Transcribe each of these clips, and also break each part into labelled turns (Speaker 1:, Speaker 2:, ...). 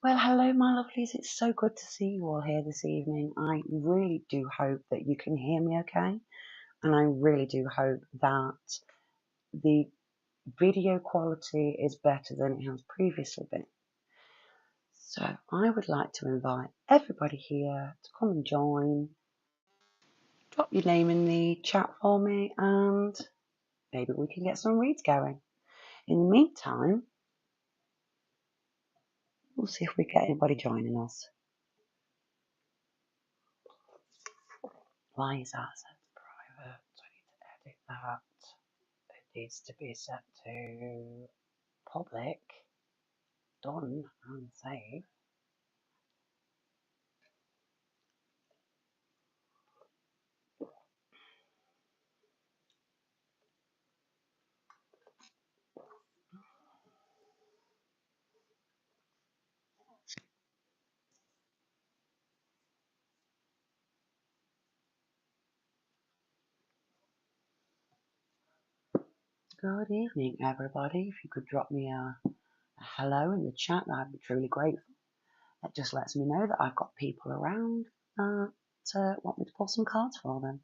Speaker 1: Well, hello, my lovelies. It's so good to see you all here this evening. I really do hope that you can hear me okay. And I really do hope that the video quality is better than it has previously been. So I would like to invite everybody here to come and join. Drop your name in the chat for me and maybe we can get some reads going. In the meantime, we'll see if we get anybody joining us. Why is that set to private? So I need to edit that. It needs to be set to public. Done and save. Good evening, everybody. If you could drop me a hello in the chat, I'd be truly grateful. That just lets me know that I've got people around that want me to pull some cards for them.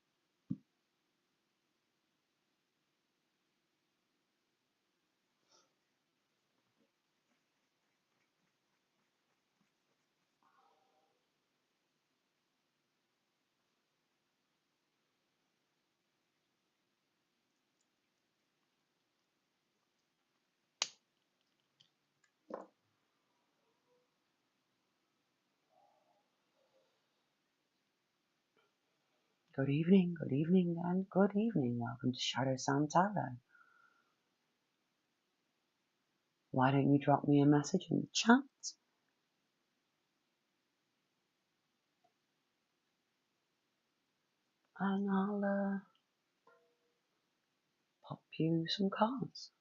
Speaker 1: Good evening, and good evening. Welcome to Shadow Sam Tarot. Why don't you drop me a message in the chat and I'll pop you some cards.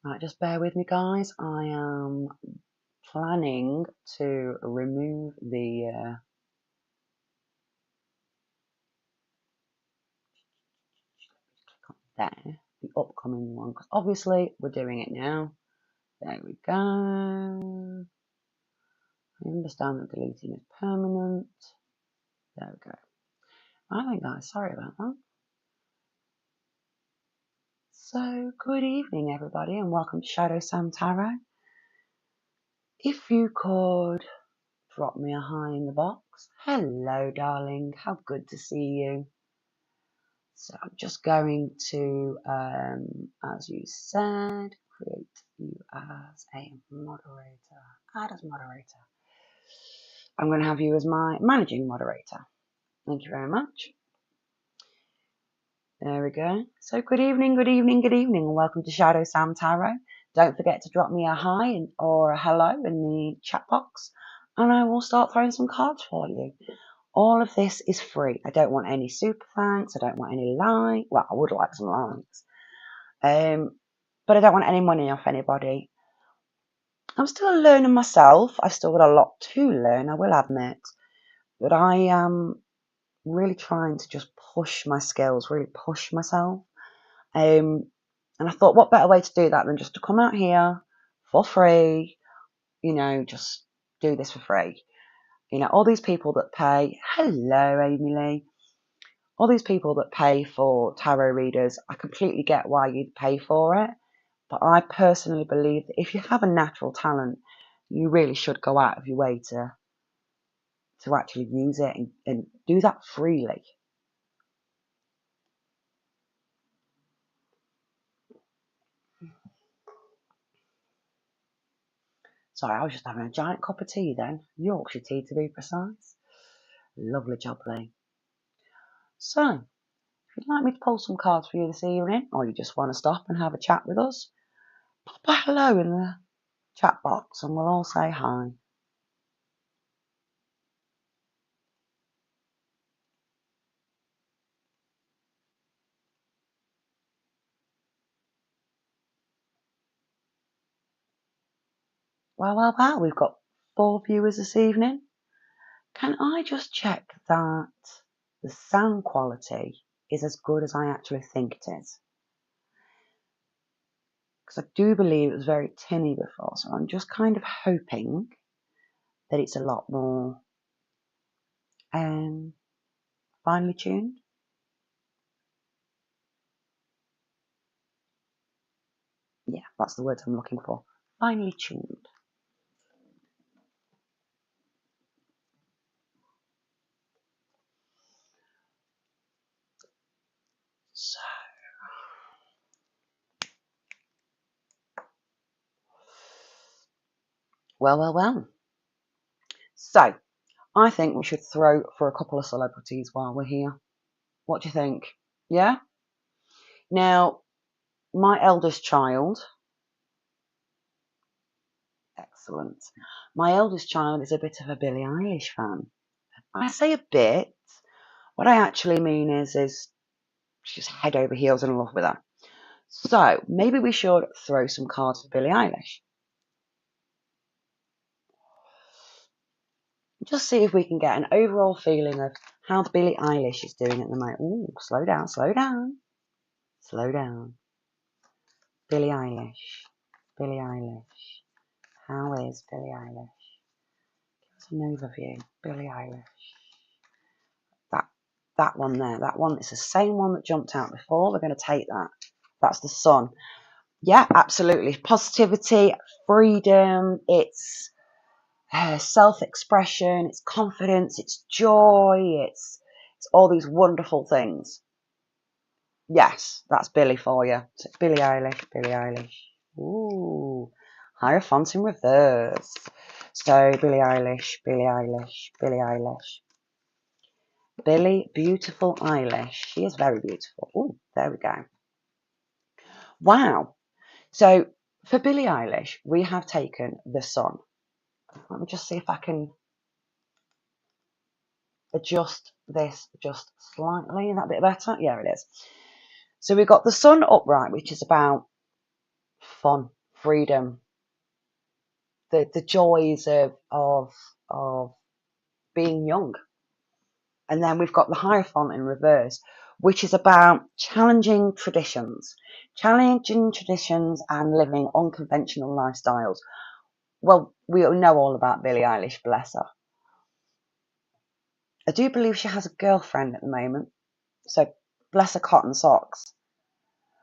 Speaker 1: Right, just bear with me, guys. I am planning to remove the there, the upcoming one, because obviously we're doing it now. There we go. I understand that deleting is permanent. There we go. Alright guys, sorry about that. So, good evening everybody and welcome to Shadow Sam Tarot. If you could drop me a hi in the box. Hello darling, how good to see you. So I'm just going to, as you said, create you as a moderator. Add as moderator. I'm going to have you as my managing moderator. Thank you very much. There we go. So good evening, and welcome to Shadow Sam Tarot. Don't forget to drop me a hi or a hello in the chat box, and I will start throwing some cards for you. All of this is free. I don't want any super thanks. I don't want any likes. Well, I would like some likes. But I don't want any money off anybody. I'm still learning myself. I've still got a lot to learn, I will admit. But I am really trying to just push my skills, really push myself. And I thought, what better way to do that than just to come out here for free, just do this for free. All these people that pay, hello, Amy Lee. All these people that pay for tarot readers, I completely get why you'd pay for it. But I personally believe that if you have a natural talent, you really should go out of your way to actually use it and do that freely. Sorry, I was just having a giant cup of tea then. Yorkshire tea to be precise. Lovely job, Lee. So, you'd like me to pull some cards for you this evening, or you just want to stop and have a chat with us, pop a hello in the chat box and we'll all say hi. Well, we've got 4 viewers this evening. Can I just check that the sound quality is as good as I actually think it is? Because I do believe it was very tinny before, so I'm just kind of hoping that it's a lot more finely tuned. Yeah, that's the word I'm looking for. Finely tuned. So, well. So, I think we should throw for a couple of celebrities while we're here. What do you think? Yeah? Now, my eldest child, excellent. My eldest child is a bit of a Billie Eilish fan. I say a bit. What I actually mean is she's head over heels in love with her. So maybe we should throw some cards for Billie Eilish. Just see if we can get an overall feeling of how Billie Eilish is doing at the moment. Ooh, slow down. Billie Eilish. How is Billie Eilish? Give us an overview. Billie Eilish. That one there. That one. It's the same one that jumped out before. We're going to take that. That's the sun. Yeah, absolutely. Positivity, freedom. It's self-expression. It's confidence. It's joy. It's all these wonderful things. Yes, that's Billie for you. So it's Billie Eilish. Ooh, Hierophant in reverse. So Billie Eilish. Billie Beautiful Eilish. She is very beautiful. Ooh, there we go. Wow. So for Billie Eilish, we have taken the sun. Let me just see if I can adjust this just slightly. Is that a bit better? Yeah, it is. So we've got the sun upright, which is about fun, freedom, the joys of being young. And then we've got the Hierophant in reverse, which is about challenging traditions and living unconventional lifestyles. Well, we know all about Billie Eilish, bless her. I do believe she has a girlfriend at the moment, so bless her cotton socks.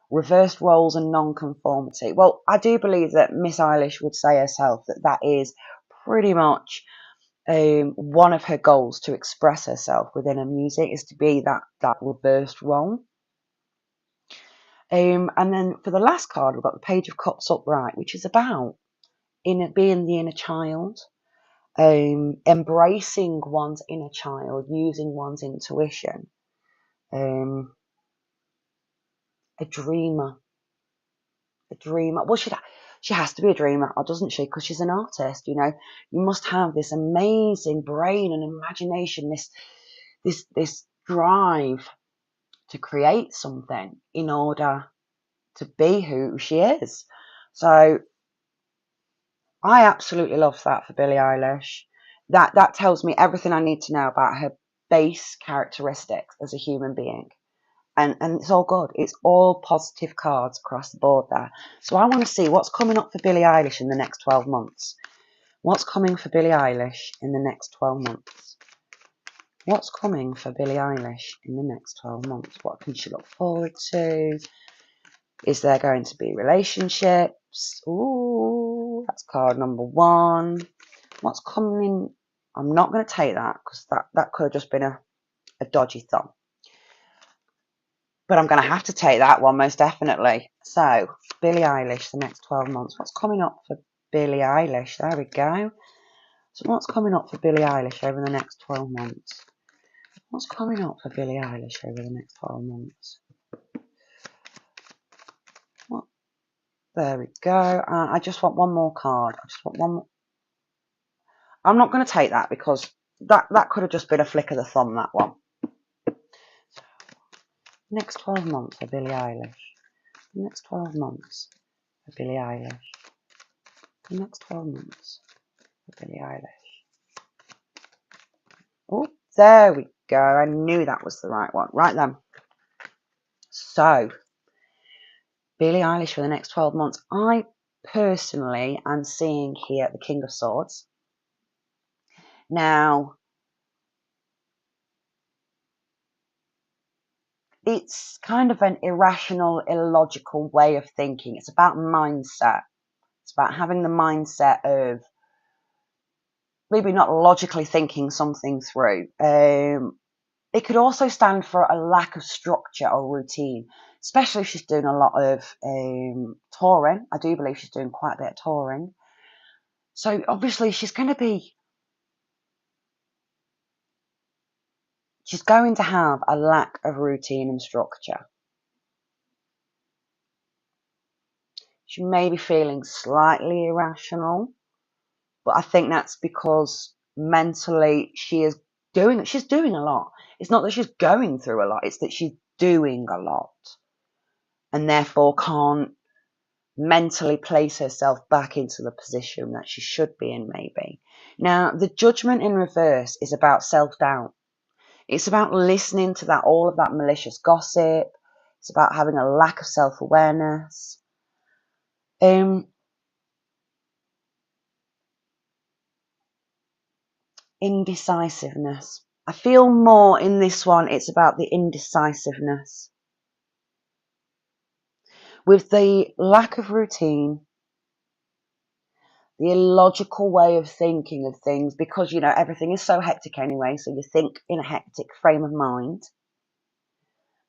Speaker 1: Reversed roles and non-conformity. Well, I do believe that Miss Eilish would say herself that is pretty much one of her goals to express herself within her music is to be that reversed role. And then for the last card, we've got the Page of Cups upright, which is about being the inner child, embracing one's inner child, using one's intuition. A dreamer. Well, she has to be a dreamer, or doesn't she? Because she's an artist. You must have this amazing brain and imagination, this drive to create something in order to be who she is. So I absolutely love that for Billie Eilish. That tells me everything I need to know about her base characteristics as a human being. And it's all good. It's all positive cards across the board there. So I want to see what's coming up for Billie Eilish in the next 12 months. What's coming for Billie Eilish in the next 12 months? What's coming for Billie Eilish in the next 12 months? What can she look forward to? Is there going to be relationships? Ooh, that's card number 1. What's coming? I'm not going to take that because that could have just been a dodgy thumb. But I'm going to have to take that one most definitely. So, Billie Eilish, the next 12 months. What's coming up for Billie Eilish? There we go. So what's coming up for Billie Eilish over the next 12 months? What's coming up for Billie Eilish over the next 12 months? What? There we go. I just want one more card. I just want one more. I'm not going to take that because that could have just been a flick of the thumb, that one. Next 12 months for Billie Eilish. The next 12 months for Billie Eilish. The next 12 months for Billie Eilish. Oh, there we go. I knew that was the right one. Right then. So, Billie Eilish for the next 12 months. I personally am seeing here the King of Swords. Now, it's kind of an irrational, illogical way of thinking. It's about mindset. It's about having the mindset of maybe not logically thinking something through. It could also stand for a lack of structure or routine, especially if she's doing a lot of touring. I do believe she's doing quite a bit of touring. So obviously she's going to have a lack of routine and structure. She may be feeling slightly irrational, but I think that's because mentally she's doing a lot. It's not that she's going through a lot, it's that she's doing a lot and therefore can't mentally place herself back into the position that she should be in, maybe. Now, the Judgment in reverse is about self-doubt. It's about listening to all of that malicious gossip. It's about having a lack of self-awareness. Indecisiveness. I feel more in this one, it's about the indecisiveness. With the lack of routine, the illogical way of thinking of things, because, everything is so hectic anyway, so you think in a hectic frame of mind.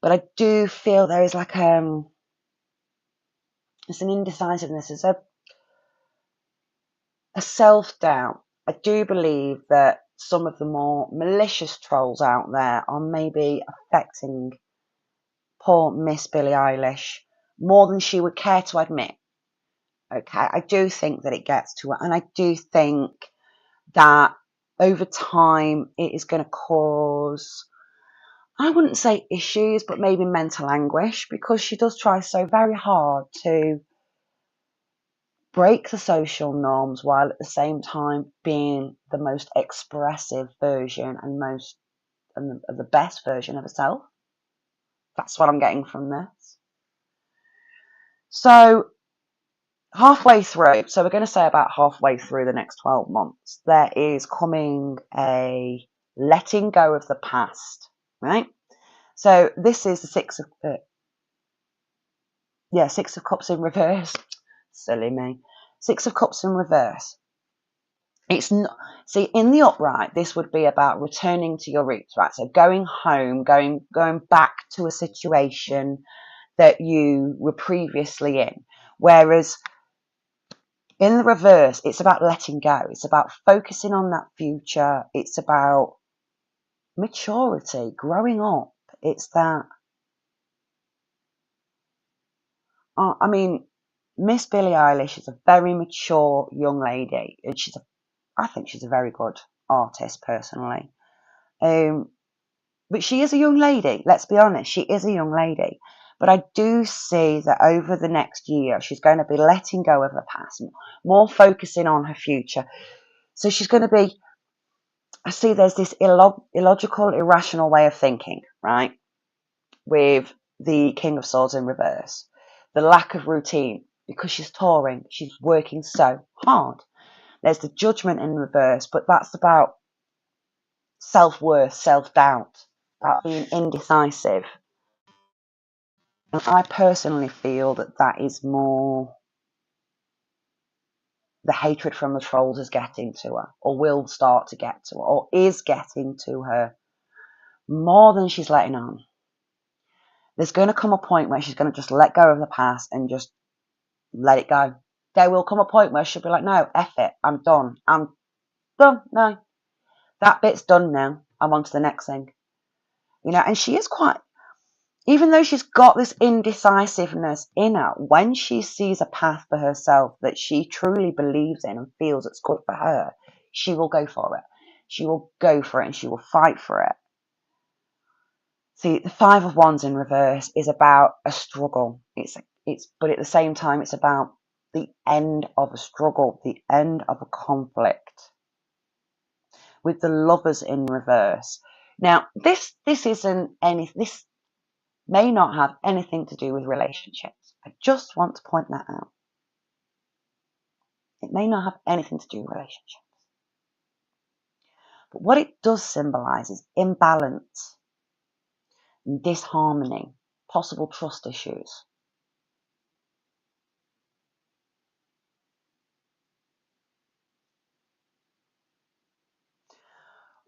Speaker 1: But I do feel there is it's an indecisiveness, it's a self-doubt. I do believe that some of the more malicious trolls out there are maybe affecting poor Miss Billie Eilish more than she would care to admit. Okay, I do think that it gets to her, and I do think that over time it is going to cause, I wouldn't say issues, but maybe mental anguish, because she does try so very hard to break the social norms while at the same time being the most expressive version and the best version of herself. That's what I'm getting from this. So halfway through, so we're going to say about halfway through the next 12 months, there is coming a letting go of the past, right? So this is the Six of Cups in reverse. Silly me. Six of Cups in reverse. It's not, see, in the upright, this would be about returning to your roots, right? So going home, going back to a situation that you were previously in. Whereas in the reverse, it's about letting go. It's about focusing on that future. It's about maturity, growing up. It's that, Miss Billie Eilish is a very mature young lady, and I think she's a very good artist personally. But she is a young lady. Let's be honest, she is a young lady. But I do see that over the next year, she's going to be letting go of her past, more focusing on her future. So she's going to be, I see there's this illogical, irrational way of thinking, right? With the King of Swords in reverse. The lack of routine, because she's touring, she's working so hard. There's the Judgment in reverse, but that's about self-worth, self-doubt, about being indecisive. And I personally feel that is more the hatred from the trolls is getting to her, or will start to get to her, or is getting to her more than she's letting on. There's going to come a point where she's going to just let go of the past and just let it go. There will come a point where she'll be like, no, F it, I'm done. I'm done. No, that bit's done now. I'm on to the next thing. You know, and she is quite, even though she's got this indecisiveness in her, when she sees a path for herself that she truly believes in and feels it's good for her, she will go for it. She will go for it and she will fight for it. See, the Five of Wands in reverse is about a struggle. But at the same time, it's about the end of a struggle, the end of a conflict. With the Lovers in reverse. Now, this may not have anything to do with relationships. I just want to point that out. It may not have anything to do with relationships. But what it does symbolize is imbalance, disharmony, possible trust issues.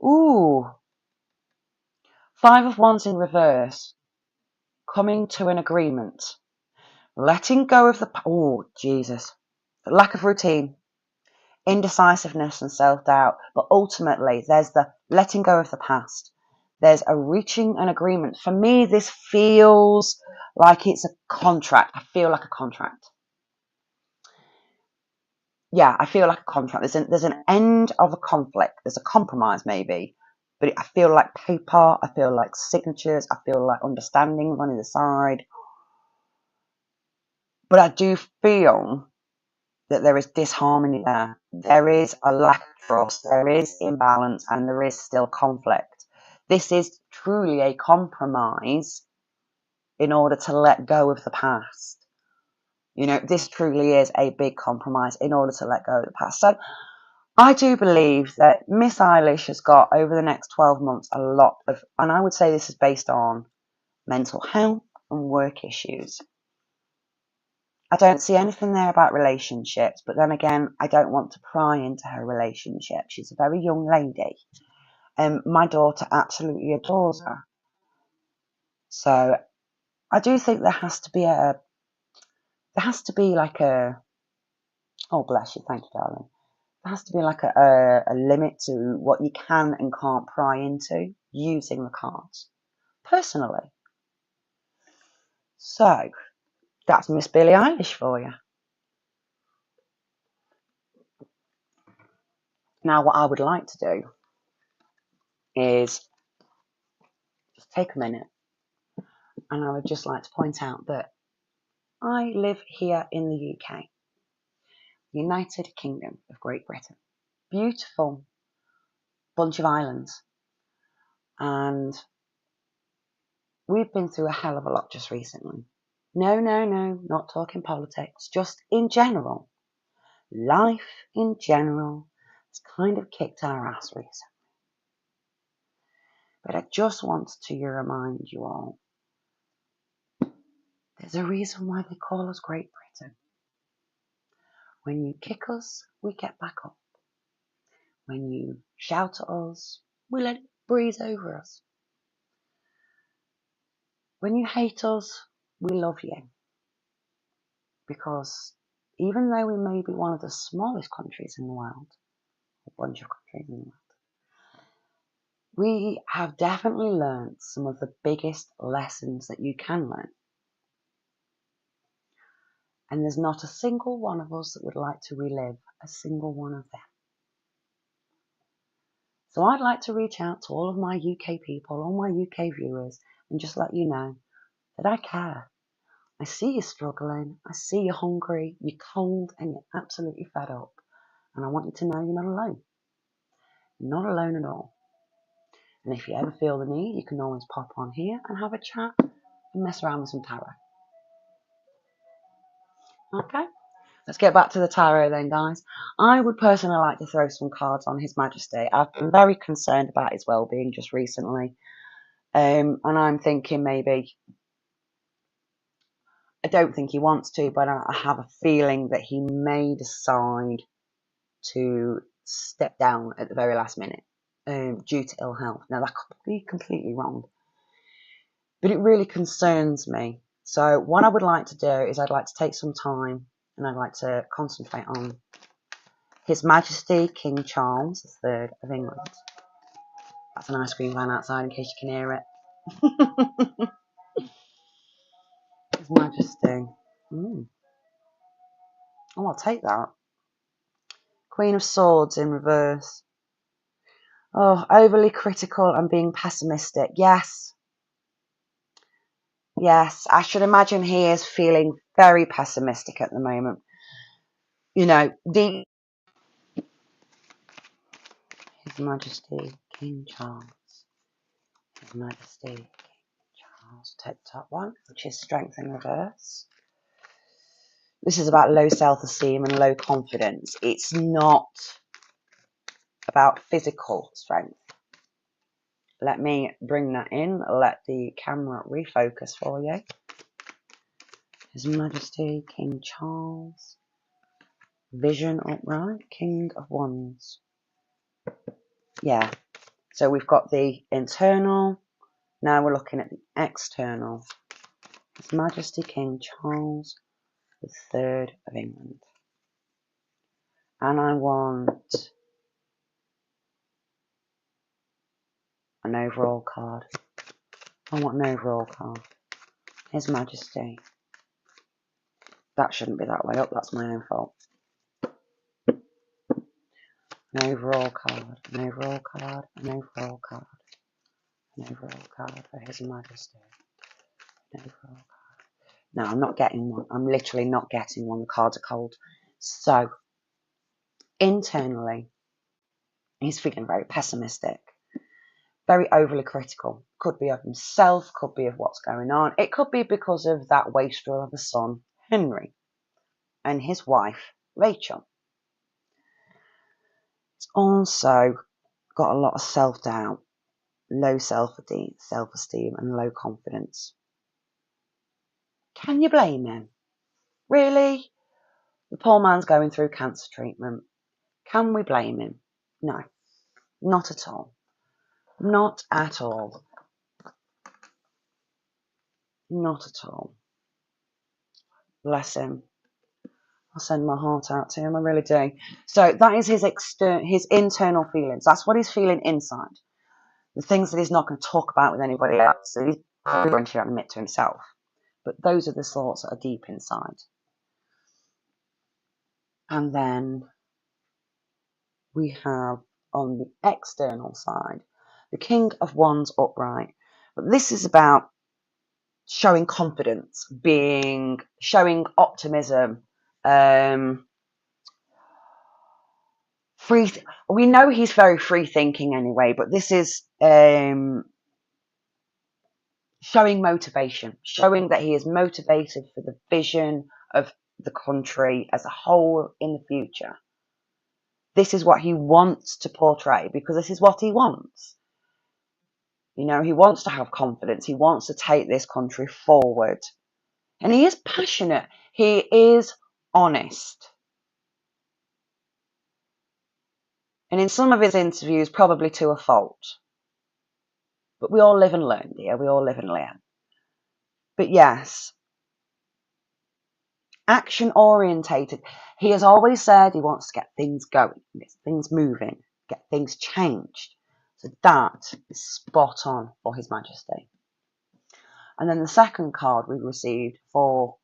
Speaker 1: Ooh, Five of Wands in reverse, coming to an agreement, letting go of the, oh, Jesus, lack of routine, indecisiveness and self-doubt, but ultimately there's the letting go of the past. There's a reaching an agreement. For me, this feels like it's a contract. I feel like a contract. Yeah, I feel like a contract. There's an end of a conflict. There's a compromise maybe, but I feel like paper. I feel like signatures. I feel like understanding on either side. But I do feel that there is disharmony there. There is a lack of trust. There is imbalance, and there is still conflict. This is truly a compromise in order to let go of the past. You know, this truly is a big compromise in order to let go of the past. So I do believe that Miss Eilish has got, over the next 12 months, a lot of, and I would say this is based on mental health and work issues. I don't see anything there about relationships, but then again, I don't want to pry into her relationship. She's a very young lady. My daughter absolutely adores her. So I do think there has to be like a, oh bless you, thank you darling. There has to be like a limit to what you can and can't pry into using the cards, personally. So that's Miss Billie Eilish for you. Now what I would like to do is just take a minute, and I would just like to point out that I live here in the UK, United Kingdom of Great Britain. Beautiful bunch of islands. And we've been through a hell of a lot just recently. No, not talking politics, just in general. Life in general has kind of kicked our ass recently. But I just want to remind you all, there's a reason why they call us Great Britain. When you kick us, we get back up. When you shout at us, we let it breeze over us. When you hate us, we love you. Because even though we may be one of the smallest countries in the world, a bunch of countries in the world, we have definitely learned some of the biggest lessons that you can learn. And there's not a single one of us that would like to relive a single one of them. So I'd like to reach out to all of my UK people, all my UK viewers, and just let you know that I care. I see you struggling, I see you're hungry, you're cold, and you're absolutely fed up. And I want you to know you're not alone. You're not alone at all. And if you ever feel the need, you can always pop on here and have a chat and mess around with some tarot. Okay? Let's get back to the tarot then, guys. I would personally like to throw some cards on His Majesty. I've been very concerned about his well-being just recently. And I'm thinking maybe, I don't think he wants to, but I have a feeling that he may decide to step down at the very last minute due to ill health. Now, that could be completely wrong, but it really concerns me. So what I would like to do is I'd like to take some time and I'd like to concentrate on His Majesty King Charles III of England. That's an ice cream van outside in case you can hear it. His Majesty. Oh, I'll take that. Queen of Swords in reverse. Oh, overly critical and being pessimistic. Yes. Yes, I should imagine he is feeling very pessimistic at the moment. You know, His Majesty King Charles. His Majesty King Charles. Take the top one, which is strength in reverse. This is about low self-esteem and low confidence. It's not about physical strength. Let me bring that in. Let the camera refocus for you. His Majesty King Charles. Vision upright. King of Wands. Yeah. So we've got the internal. Now we're looking at the external. His Majesty King Charles III of England. And I want an overall card. I want an overall card. His Majesty. That shouldn't be that way up. That's my own fault. An overall card. An overall card. An overall card. An overall card for His Majesty. An overall card. No, I'm not getting one. I'm literally not getting one. The cards are cold. So, internally, he's feeling very pessimistic. Very overly critical. Could be of himself, could be of what's going on. It could be because of that wastrel of a son, Henry, and his wife, Rachel. It's also got a lot of self-doubt, low self-esteem and low confidence. Can you blame him? Really? The poor man's going through cancer treatment. Can we blame him? No, not at all. Not at all. Not at all. Bless him. I'll send my heart out to him, I really do. So that is his internal feelings. That's what he's feeling inside. The things that he's not going to talk about with anybody else. So he's probably going to admit to himself. But those are the thoughts that are deep inside. And then we have on the external side, the King of Wands upright. But this is about showing confidence, showing optimism, free. We know he's very free thinking anyway, but this is showing motivation, showing that he is motivated for the vision of the country as a whole in the future. This is what he wants to portray because this is what he wants. You know, he wants to have confidence. He wants to take this country forward. And he is passionate. He is honest. And in some of his interviews, probably to a fault. But we all live and learn, dear. We all live and learn. But yes, action orientated. He has always said he wants to get things going, get things moving, get things changed. So that is spot on for His Majesty. And then the second card we received for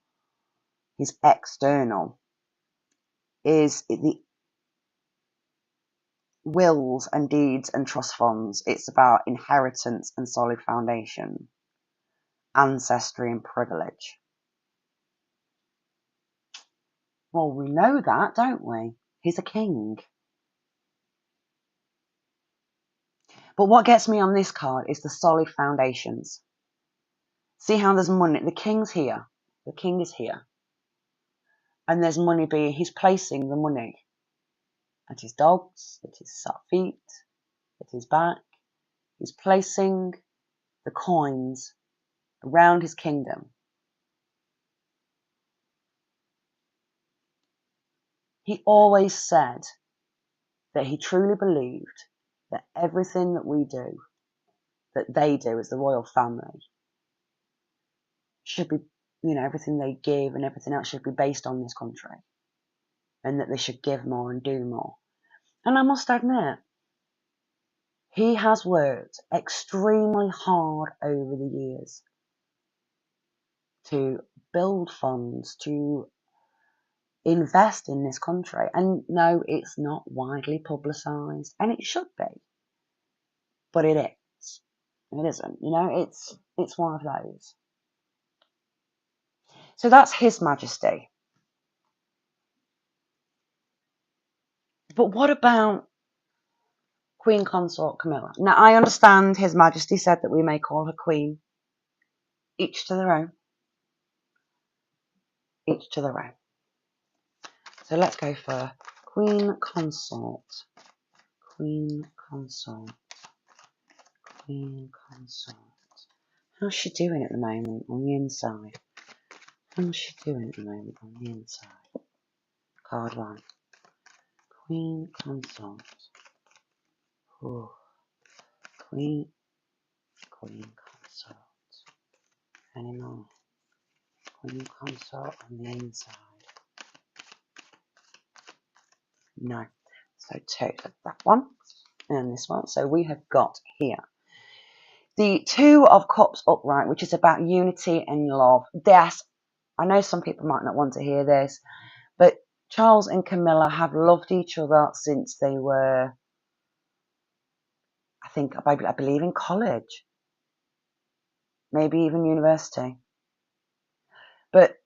Speaker 1: his external is the wills and deeds and trust funds. It's about inheritance and solid foundation, ancestry and privilege. Well, we know that, don't we? He's a king. But what gets me on this card is the solid foundations. See how there's money. The king's here. The king is here. And there's money he's placing the money at his dogs, at his feet, at his back. He's placing the coins around his kingdom. He always said that he truly believed that everything that we do, that they do as the royal family, should be, everything they give and everything else should be based on this country. And that they should give more and do more. And I must admit, He has worked extremely hard over the years to build funds, to invest in this country. And no, it's not widely publicised, and it should be, but it is. It isn't. You know, it's one of those. So that's His Majesty. But what about Queen Consort Camilla? Now, I understand His Majesty said that we may call her Queen. Each to their own. Each to their own. So let's go for Queen Consort. Queen Consort. Queen Consort. How's she doing at the moment on the inside? How's she doing at the moment on the inside? Card 1. Queen Consort. Ooh. Queen Consort. Any more? Queen Consort on the inside. No. So 2 for that one. And this one. So we have got here the 2 of Cups upright, which is about unity and love. Yes, I know some people might not want to hear this, but Charles and Camilla have loved each other since they were, I believe in college, maybe even university. But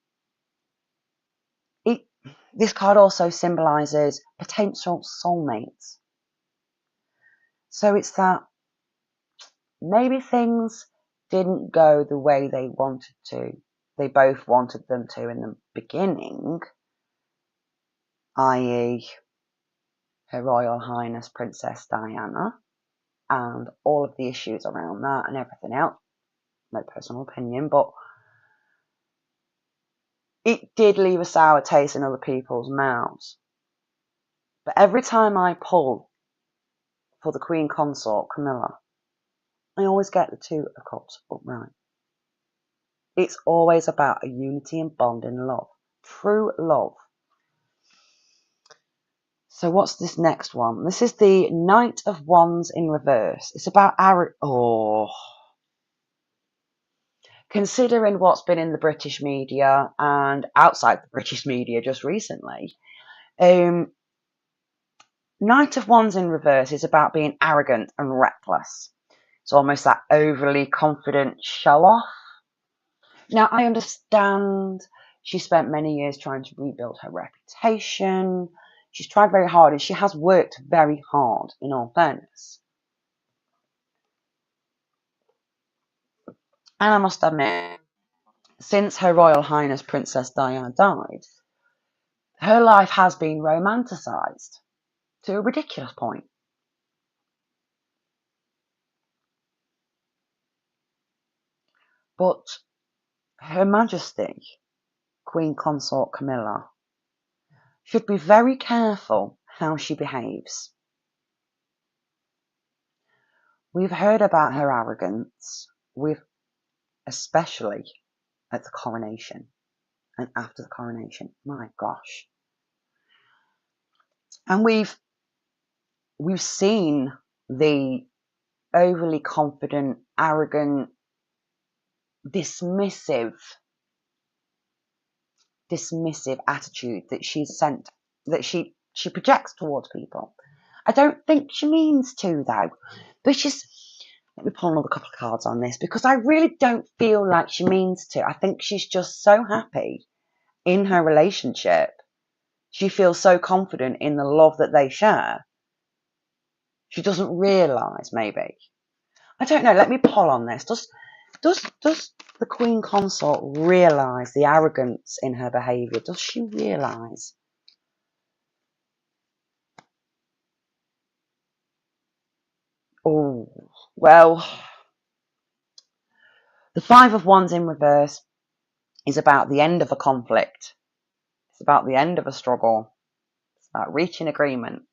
Speaker 1: this card also symbolises potential soulmates. So it's that maybe things didn't go the way they wanted to. They both wanted them to in the beginning, i.e. Her Royal Highness Princess Diana and all of the issues around that and everything else. No personal opinion, but it did leave a sour taste in other people's mouths. But every time I pull for the Queen Consort, Camilla, I always get the 2 of Cups upright. It's always about a unity and bond in love. True love. So what's this next one? This is the Knight of Wands in reverse. It's about considering what's been in the British media and outside the British media just recently, Knight of Wands in reverse is about being arrogant and reckless. It's almost that overly confident show-off. Now, I understand she spent many years trying to rebuild her reputation. She's tried very hard, and she has worked very hard, in all fairness. And I must admit, since Her Royal Highness Princess Diana died, her life has been romanticised to a ridiculous point. But Her Majesty, Queen Consort Camilla, should be very careful how she behaves. We've heard about her arrogance, especially at the coronation and after the coronation. My gosh. And we've seen the overly confident, arrogant, dismissive attitude that she projects towards people. I don't think she means to, though. But let me pull another couple of cards on this, because I really don't feel like she means to. I think she's just so happy in her relationship. She feels so confident in the love that they share. She doesn't realise, maybe. I don't know. Let me pull on this. Does the Queen Consort realise the arrogance in her behaviour? Does she realise? Oh, well, the 5 of Wands in reverse is about the end of a conflict. It's about the end of a struggle. It's about reaching agreements.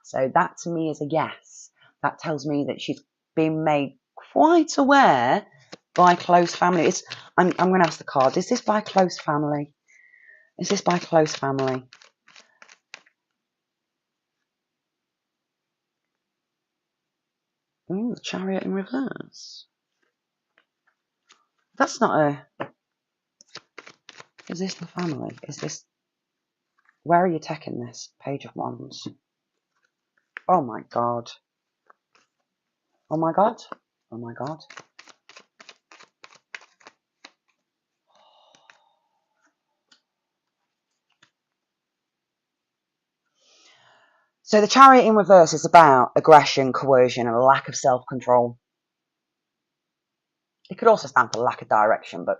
Speaker 1: So that to me is a yes. That tells me that she's been made quite aware by close family. I'm going to ask the card. Is this by close family? Is this by close family? Ooh, the Chariot in reverse. That's not a... Is this the family? Is this... Where are you taking this? Page of Wands. Oh my god. Oh my god. Oh my god. So the Chariot in reverse is about aggression, coercion, and a lack of self-control. It could also stand for lack of direction, but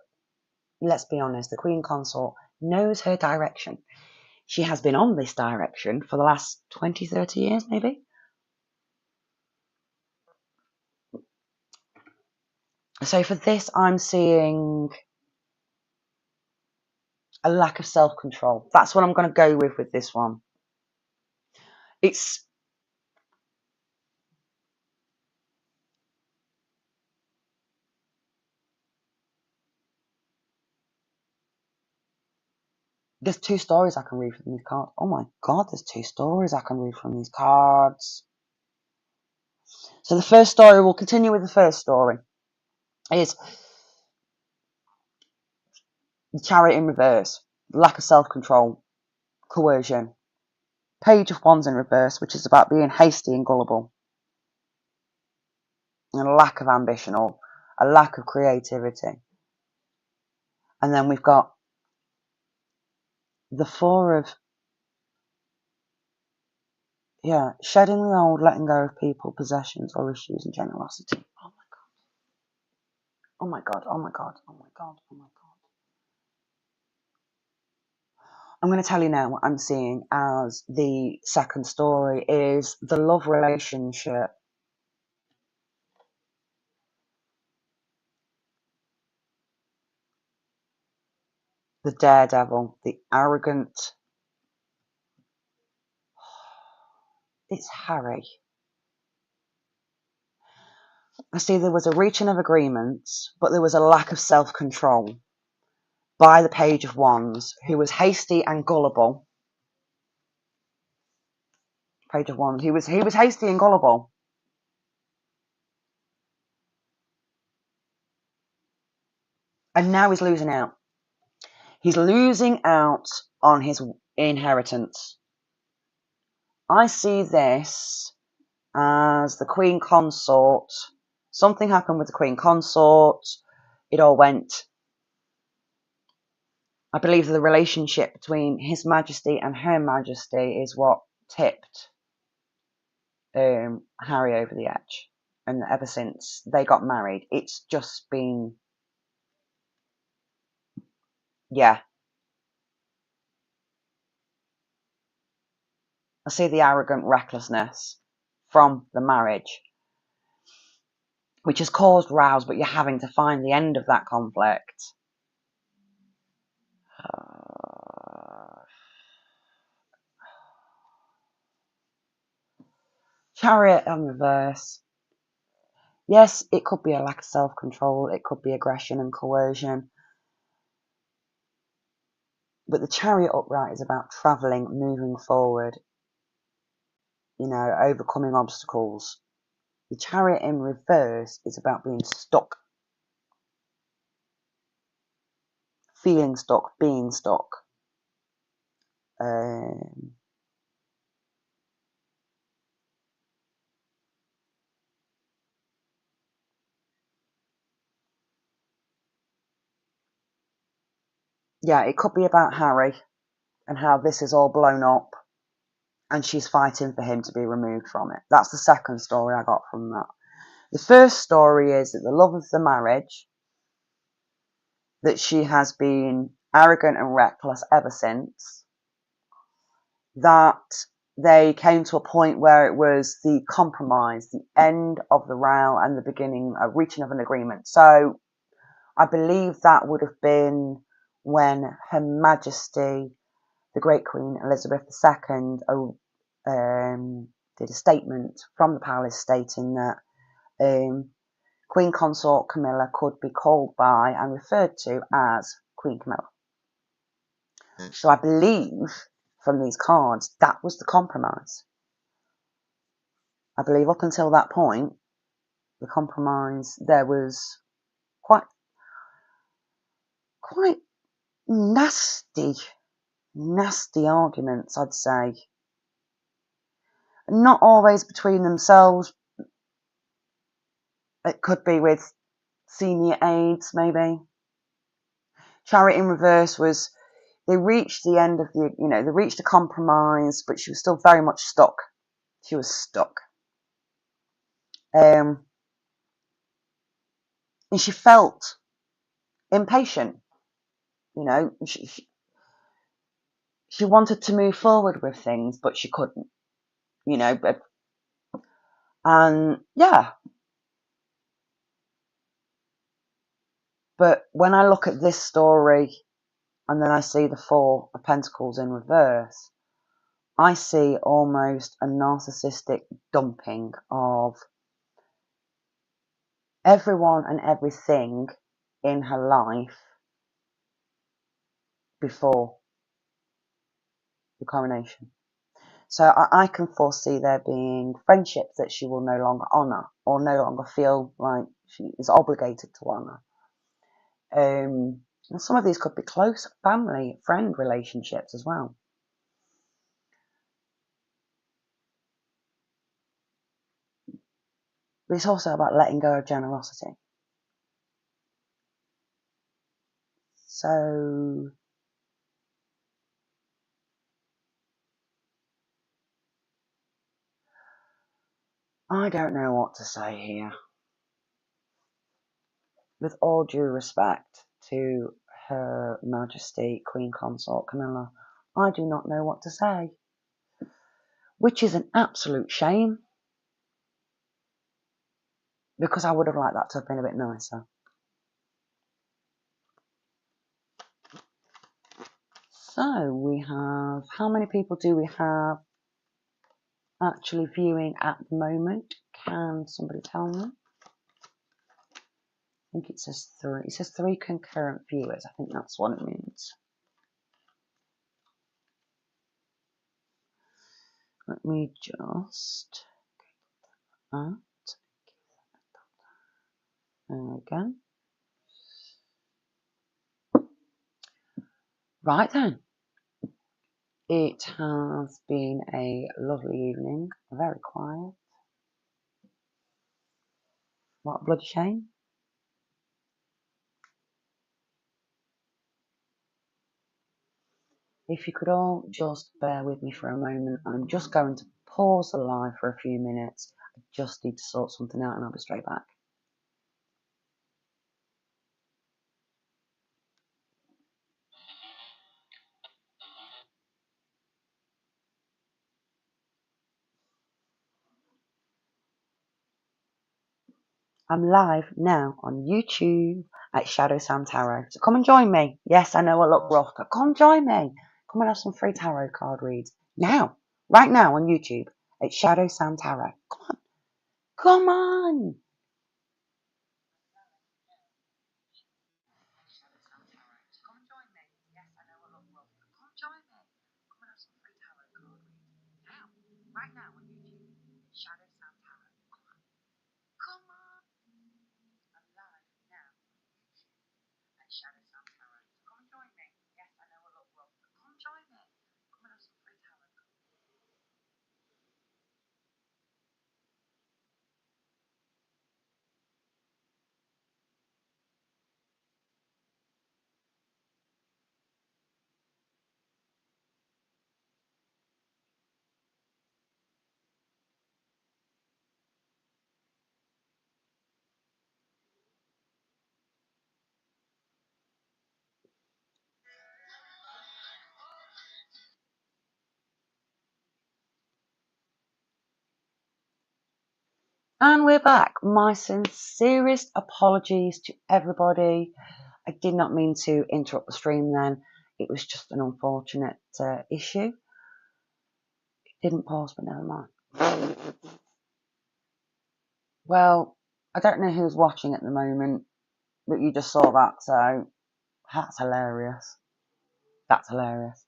Speaker 1: let's be honest, the Queen Consort knows her direction. She has been on this direction for the last 20, 30 years, maybe. So for this, I'm seeing a lack of self-control. That's what I'm going to go with this one. There's two stories I can read from these cards. Oh my god, there's two stories I can read from these cards. So the first story, we'll continue with the first story, is the Chariot in reverse, lack of self-control, coercion. Page of Wands in reverse, which is about being hasty and gullible, and a lack of ambition or a lack of creativity. And then we've got the Four of, shedding the old, letting go of people, possessions, or issues, and generosity. Oh my god. Oh my god, oh my god, oh my god, oh my god. I'm going to tell you now what I'm seeing as the second story is the love relationship. The daredevil, the arrogant. It's Harry. I see there was a reaching of agreements, but there was a lack of self-control by the Page of Wands, who was hasty and gullible. Page of Wands, he was hasty and gullible. And now he's losing out. He's losing out on his inheritance. I see this as the Queen Consort. Something happened with the Queen Consort. It all went. I believe the relationship between His Majesty and Her Majesty is what tipped Harry over the edge. And ever since they got married, it's just been, yeah. I see the arrogant recklessness from the marriage, which has caused rows, but you're having to find the end of that conflict. Chariot in reverse. Yes, it could be a lack of self-control. It could be aggression and coercion. But the Chariot upright is about travelling, moving forward, overcoming obstacles. The Chariot in reverse is about being stuck. Feeling stuck, being stuck. Yeah, it could be about Harry and how this is all blown up and she's fighting for him to be removed from it. That's the second story I got from that. The first story is that the love of the marriage, that she has been arrogant and reckless ever since, that they came to a point where it was the compromise, the end of the row and the beginning of reaching of an agreement. So I believe that would have been when Her Majesty, the Great Queen Elizabeth II, did a statement from the palace stating that Queen Consort Camilla could be called by and referred to as Queen Camilla. So I believe from these cards that was the compromise. I believe up until that point the compromise, there was quite nasty arguments, I'd say. Not always between themselves. It could be with senior aides, maybe. Charity in Reverse was, they reached the end of they reached a compromise, but she was still very much stuck. She was stuck. And she felt impatient. She wanted to move forward with things, but she couldn't. And yeah. But when I look at this story and then I see the Four of Pentacles in reverse, I see almost a narcissistic dumping of everyone and everything in her life before the coronation. So I can foresee there being friendships that she will no longer honour or no longer feel like she is obligated to honour. And some of these could be close family, friend relationships as well. But it's also about letting go of generosity. So I don't know what to say here. With all due respect to Her Majesty Queen Consort Camilla, I do not know what to say. Which is an absolute shame, because I would have liked that to have been a bit nicer. So we have, how many people do we have actually viewing at the moment? Can somebody tell me? I think it says 3. It says 3 concurrent viewers. I think that's what it means. Let me just get that. There we go. Right then. It has been a lovely evening. Very quiet. What a bloody shame. If you could all just bear with me for a moment, I'm just going to pause the live for a few minutes. I just need to sort something out and I'll be straight back. I'm live now on YouTube at Shadow Sam Tarot. So come and join me. Yes, I know I look rough, but come join me. Come and have some free tarot card reads. Now, right now on YouTube at Shadow Sam Tarot. Come on. Come on. Right now on YouTube, Shadow Sam Tarot. Come on. I'm live now at Shadow Sam Tarot. Come join me. Yes, I know I look rough, but come join me. Come and have some free tarot. And we're back. My sincerest apologies to everybody. I did not mean to interrupt the stream then. It was just an unfortunate issue. It didn't pause, but never mind. Well, I don't know who's watching at the moment, but you just saw that, so that's hilarious. That's hilarious.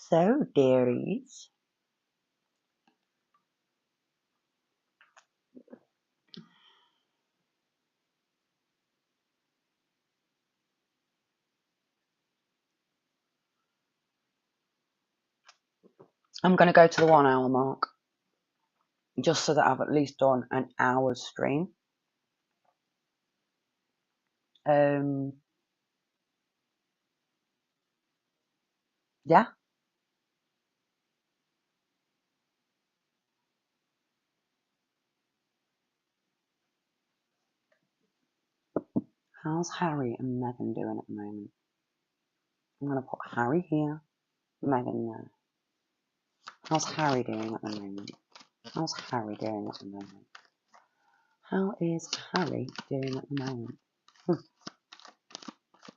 Speaker 1: So, dearies, I'm going to go to the 1 hour mark just so that I've at least done an hour's stream. Yeah. How's Harry and Meghan doing at the moment? I'm going to put Harry here, Meghan there. How's Harry doing at the moment? How's Harry doing at the moment? How is Harry doing at the moment?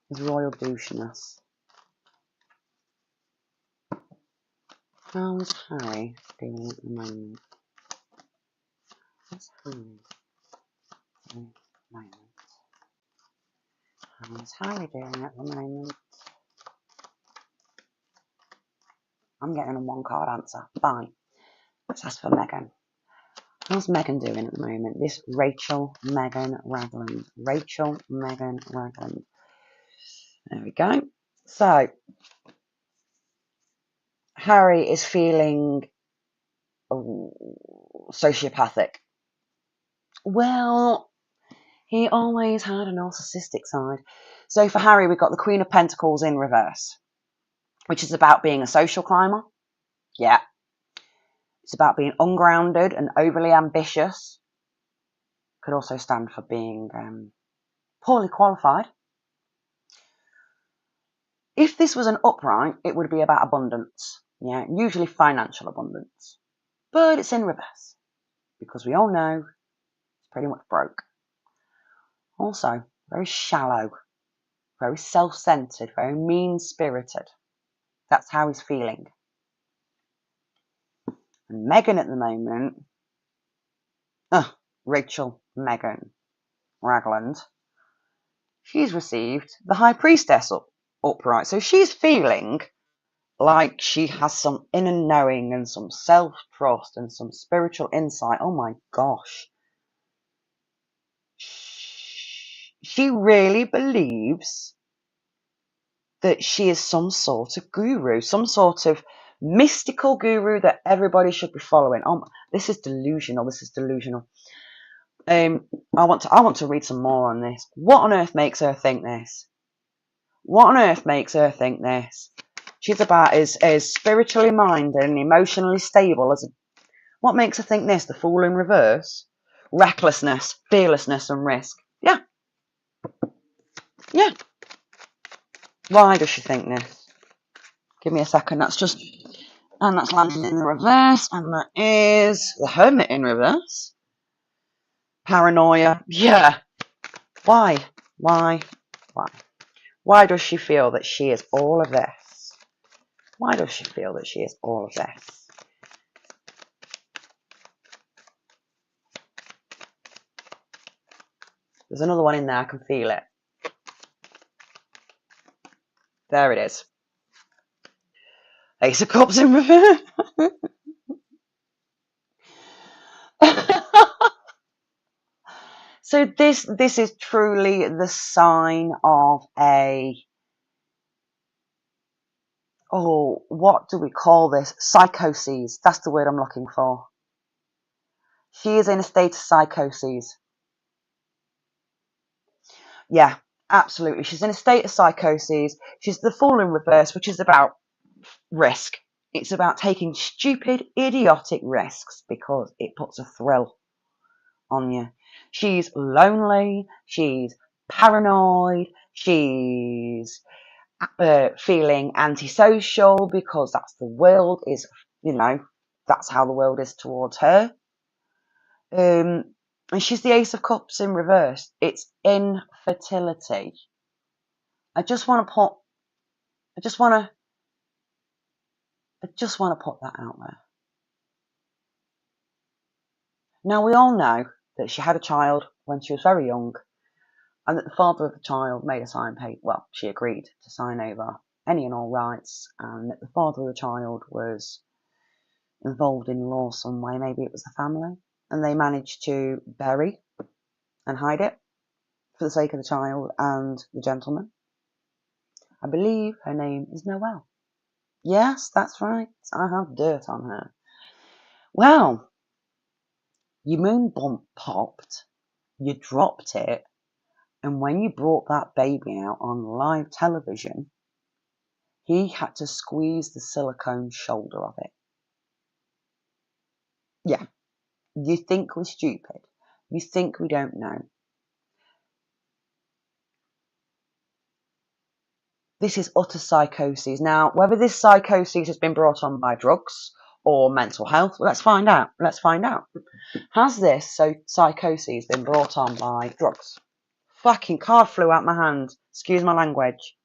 Speaker 1: His royal douchiness. How's Harry doing at the moment? How's Harry doing at the moment? How's Harry doing at the moment? I'm getting a 1-card answer. Fine. Let's ask for Meghan. How's Meghan doing at the moment? This Rachel Meghan Ragland. Rachel Meghan Ragland. There we go. So, Harry is feeling sociopathic. Well, he always had a narcissistic side. So for Harry, we've got the Queen of Pentacles in reverse, which is about being a social climber. Yeah. It's about being ungrounded and overly ambitious. Could also stand for being poorly qualified. If this was an upright, it would be about abundance. Yeah, usually financial abundance. But it's in reverse because we all know it's pretty much broke. Also, very shallow, very self-centered, very mean-spirited. That's how he's feeling. And Meghan at the moment, Rachel Meghan Ragland, she's received the High Priestess upright. So she's feeling like she has some inner knowing and some self-trust and some spiritual insight. Oh my gosh. She really believes that she is some sort of guru, some sort of mystical guru that everybody should be following. Oh, this is delusional. This is delusional. I want to read some more on this. What on earth makes her think this? What on earth makes her think this? She's about as spiritually minded and emotionally stable as what makes her think this? The Fool in reverse? Recklessness, fearlessness, and risk. Yeah. Yeah. Why does she think this? Give me a second. That's landing in the reverse, and that is the Hermit in reverse. Paranoia. Yeah. Why? Why does she feel that she is all of this? Why does she feel that she is all of this? There's another one in there. I can feel it. There it is. Ace of Cups in reverse. So this is truly the sign of what do we call this? Psychoses. That's the word I'm looking for. She is in a state of psychoses. Yeah, absolutely. She's in a state of psychoses. She's the Fool in reverse, which is about risk. It's about taking stupid, idiotic risks because it puts a thrill on you. She's lonely. She's paranoid. She's feeling antisocial because that's the world is, that's how the world is towards her. And she's the Ace of Cups in reverse. It's infertility. I just want to put that out there. Now, we all know that she had a child when she was very young, and that the father of the child made a sign, she agreed to sign over any and all rights, and that the father of the child was involved in law some way. Maybe it was the family, and they managed to bury and hide it for the sake of the child and the gentleman. I believe her name is Noelle. Yes, that's right. I have dirt on her. Well, your moon bump popped, you dropped it, and when you brought that baby out on live television, he had to squeeze the silicone shoulder of it. Yeah, you think we're stupid. You think we don't know. This is utter psychosis. Now, whether this psychosis has been brought on by drugs or mental health, let's find out. Let's find out. Has this psychosis been brought on by drugs? Fucking card flew out my hand. Excuse my language.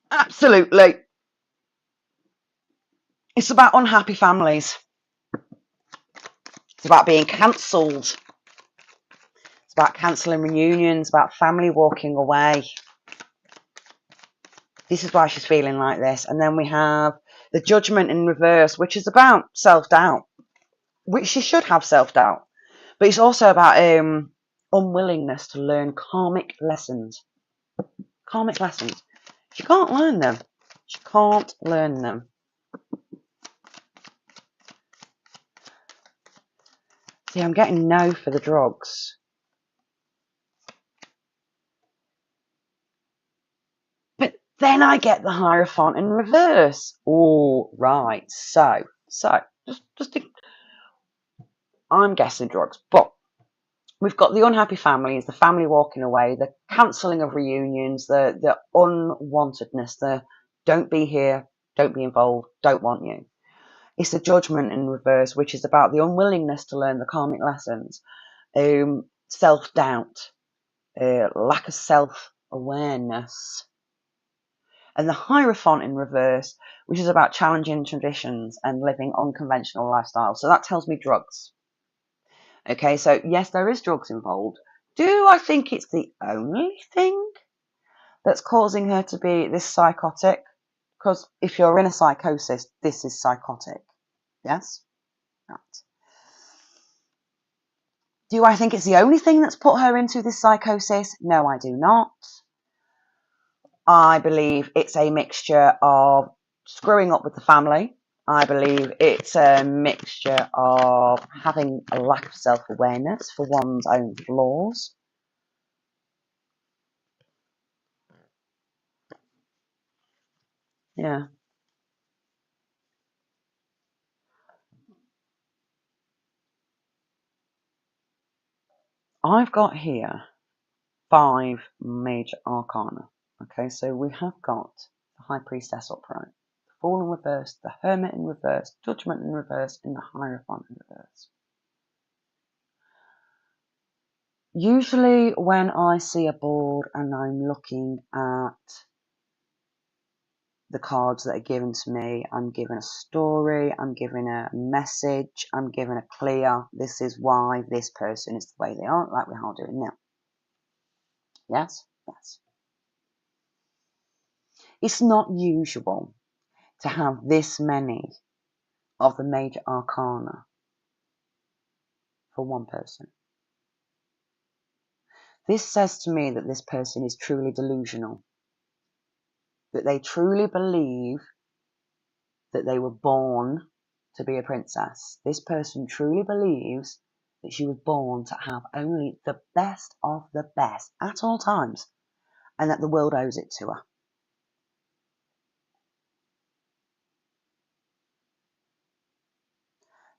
Speaker 1: Absolutely. It's about unhappy families. It's about being cancelled. It's about cancelling reunions, about family walking away. This is why she's feeling like this. And then we have the Judgment in reverse, which is about self-doubt, which she should have self-doubt. But it's also about unwillingness to learn karmic lessons. Karmic lessons. She can't learn them. She can't learn them. See, I'm getting no for the drugs. But then I get the Hierophant in reverse. Oh, right. So, just I'm guessing drugs. But we've got the unhappy families, the family walking away, the cancelling of reunions, the unwantedness, the don't be here, don't be involved, don't want you. It's the Judgment in reverse, which is about the unwillingness to learn the karmic lessons, self-doubt, lack of self-awareness. And the Hierophant in reverse, which is about challenging traditions and living unconventional lifestyles. So that tells me drugs. Okay, so yes, there is drugs involved. Do I think it's the only thing that's causing her to be this psychotic? Because if you're in a psychosis, this is psychotic. Yes? Right. Do I think it's the only thing that's put her into this psychosis? No, I do not. I believe it's a mixture of screwing up with the family. I believe it's a mixture of having a lack of self-awareness for one's own flaws. Yeah. I've got here 5 major arcana. Okay, so we have got the High Priestess upright, the Fool in reverse, the Hermit in reverse, Judgment in reverse, and the Hierophant in reverse. Usually when I see a board and I'm looking at the cards that are given to me, I'm given a story, I'm given a message, I'm given a clear, this is why this person is the way they are, like we are doing now. Yes? Yes. It's not usual to have this many of the major arcana for one person. This says to me that this person is truly delusional, that they truly believe that they were born to be a princess. This person truly believes that she was born to have only the best of the best at all times, and that the world owes it to her.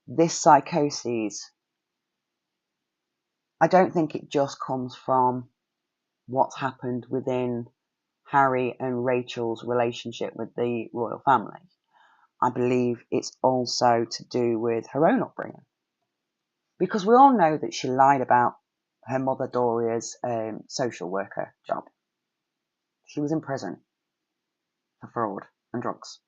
Speaker 1: This psychosis, I don't think it just comes from what's happened within Harry and Rachel's relationship with the royal family. I believe it's also to do with her own upbringing. Because we all know that she lied about her mother Doria's social worker job. She was in prison for fraud and drugs.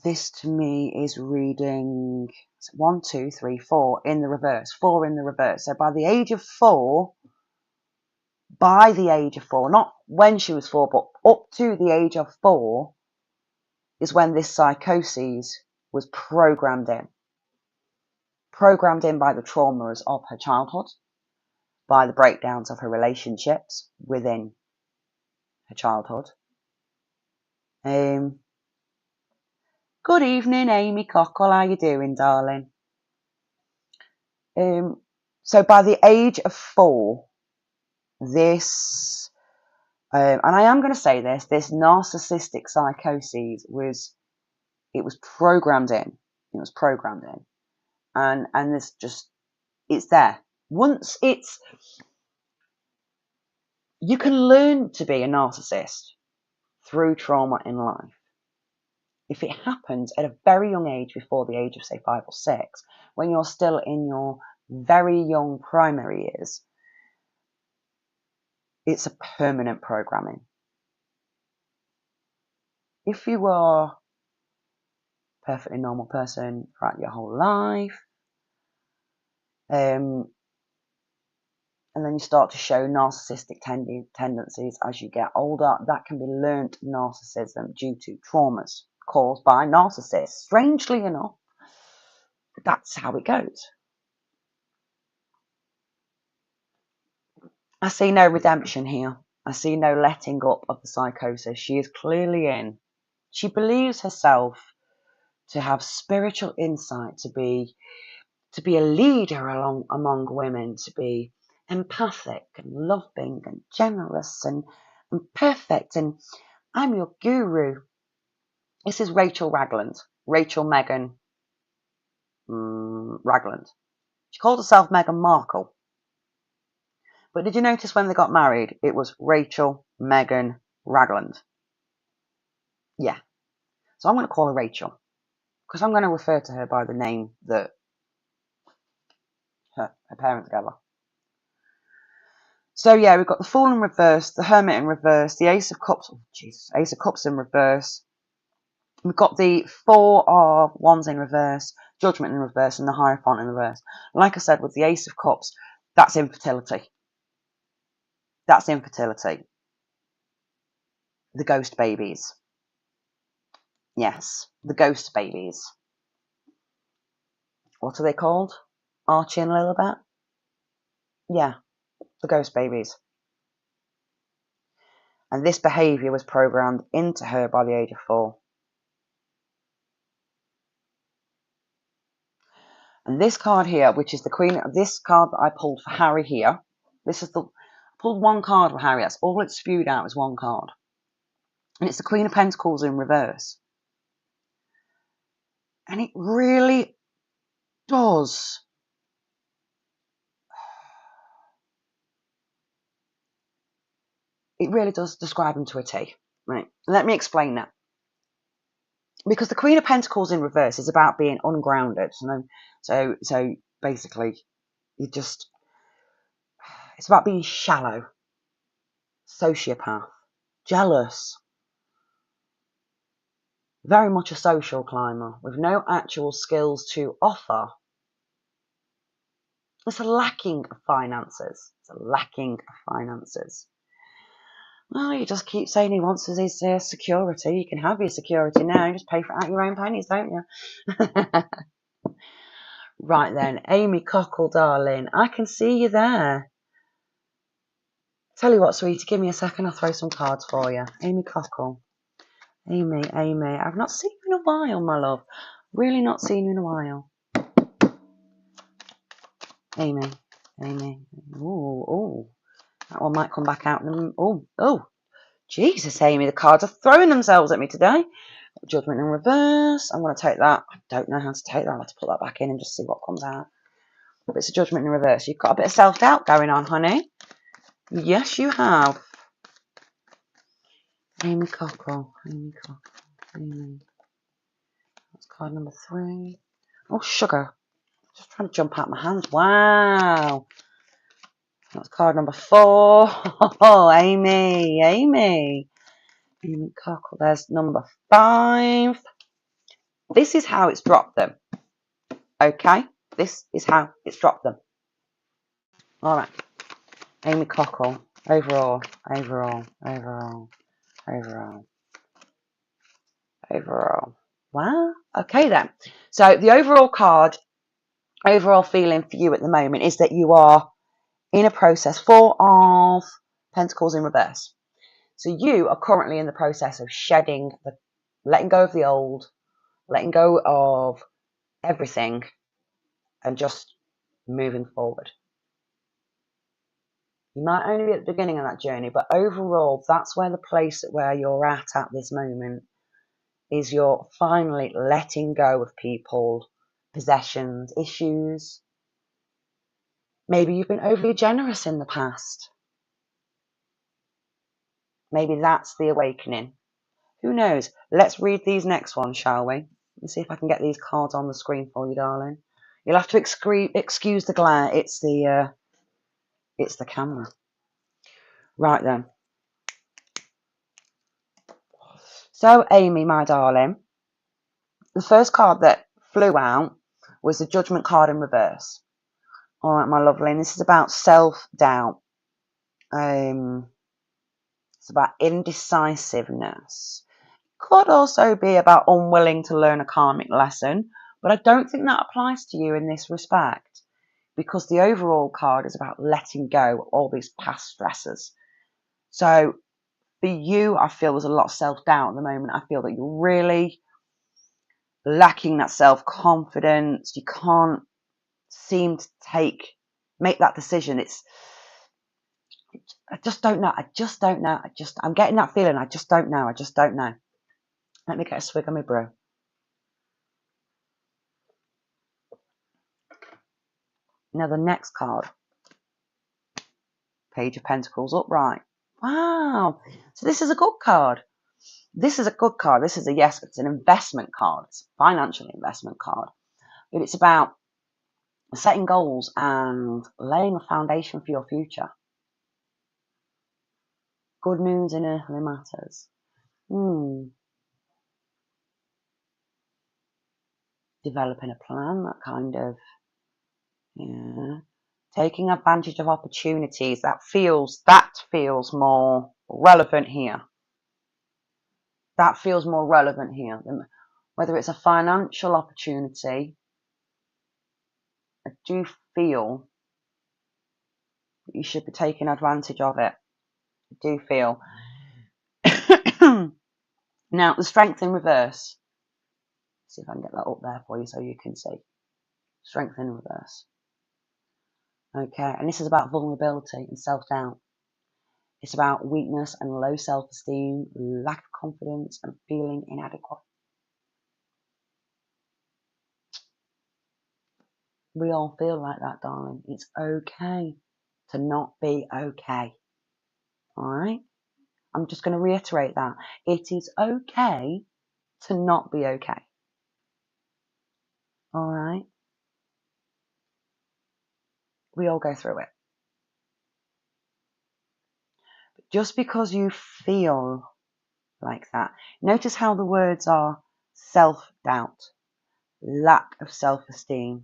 Speaker 1: this to me is reading 1, 2, 3, 4 in the reverse. 4 in the reverse. So by the age of 4, not when she was 4, but up to the age of 4 is when this psychosis was programmed in. Programmed in by the traumas of her childhood, by the breakdowns of her relationships within her childhood. Good evening, Amy Cockle. How you doing, darling? So by the age of 4, this, and I am going to say this narcissistic psychosis was programmed in. It was programmed in, and this just, it's there. Once you can learn to be a narcissist through trauma in life. If it happens at a very young age, before the age of say 5 or 6, when you're still in your very young primary years, it's a permanent programming. If you are a perfectly normal person throughout your whole life, and then you start to show narcissistic tendencies as you get older, that can be learnt narcissism due to traumas caused by narcissists. Strangely enough, that's how it goes. I see no redemption here. I see no letting up of the psychosis. She is clearly in. She believes herself to have spiritual insight, to be a leader among women, to be empathic and loving and generous and perfect, and I'm your guru. This is Rachel Ragland. Rachel Meghan Ragland. She called herself Meghan Markle. But did you notice when they got married, it was Rachel Meghan Ragland? Yeah. So I'm going to call her Rachel, because I'm going to refer to her by the name that her parents gave her. So yeah, we've got the Fool in reverse, the Hermit in reverse, the Ace of Cups, Ace of Cups in reverse. We've got the Four of Wands in reverse, Judgment in reverse, and the Hierophant in reverse. Like I said, with the Ace of Cups, that's infertility. That's infertility. The ghost babies. Yes, the ghost babies. What are they called? Archie and Lilibet? Yeah, the ghost babies. And this behaviour was programmed into her by the age of 4. And this card here, which is the Queen, this card that I pulled for Harry here, this is I pulled one card for Harry, that's all it spewed out is one card. And it's the Queen of Pentacles in reverse. And it really does. It really does describe him to a T. Right, let me explain that. Because the Queen of Pentacles in reverse is about being ungrounded. So basically, it's about being shallow, sociopath, jealous, very much a social climber with no actual skills to offer. It's a lacking of finances. Well, you just keep saying he wants his security. You can have your security now. You just pay for it out your own pennies, don't you? Right then, Amy Cockle, darling. I can see you there. Tell you what, sweetie, give me a second. I'll throw some cards for you. Amy Cockle. Amy. I've not seen you in a while, my love. Really not seen you in a while. Amy. Ooh. That one might come back out. Oh. Jesus, Amy, the cards are throwing themselves at me today. Judgment in reverse. I'm going to take that. I don't know how to take that. I'll have to put that back in and just see what comes out. But it's a Judgment in reverse. You've got a bit of self-doubt going on, honey. Yes, you have. Amy Cockle. Amy. That's card number 3. Oh, sugar. Just trying to jump out my hands. Wow. That's card number 4. Oh, Amy Cockle. There's number 5. This is how it's dropped them. Okay? This is how it's dropped them. All right. Amy Cockle. Overall, overall, overall, overall, overall. Wow. Okay then. So the overall card, overall feeling for you at the moment is that you are in a process. 4 of Pentacles in reverse. So you are currently in the process of shedding, letting go of the old, letting go of everything, and just moving forward. You might only be at the beginning of that journey, but overall, that's where the place where you're at this moment is you're finally letting go of people, possessions, issues. Maybe you've been overly generous in the past. Maybe that's the awakening. Who knows? Let's read these next ones, shall we? Let's see if I can get these cards on the screen for you, darling. You'll have to excuse the glare. It's the camera. Right then. So, Amy, my darling, the first card that flew out was the Judgment card in reverse. All right, my lovely. And this is about self-doubt. It's about indecisiveness. Could also be about unwilling to learn a karmic lesson, but I don't think that applies to you in this respect, because the overall card is about letting go of all these past stressors. So for you, I feel there's a lot of self-doubt at the moment. I feel that you're really lacking that self-confidence. You can't seem to make that decision. I just don't know. I'm getting that feeling. I just don't know. Let me get a swig of my brew. Now the next card, Page of Pentacles upright. Wow. So this is a good card. This is a good card. This is it's an investment card. It's a financial investment card. But it's about setting goals and laying a foundation for your future. Good news in earthly matters. Developing a plan, that kind of, taking advantage of opportunities. That feels more relevant here. That feels more relevant here. Whether it's a financial opportunity, I do feel that you should be taking advantage of it. I do feel. Now, the Strength in reverse. See if I can get that up there for you so you can see. Strength in reverse. Okay, and this is about vulnerability and self-doubt. It's about weakness and low self-esteem, lack of confidence, and feeling inadequate. We all feel like that, darling. It's okay to not be okay. All right? I'm just going to reiterate that. It is okay to not be okay. All right? We all go through it. But just because you feel like that, notice how the words are self-doubt, lack of self-esteem,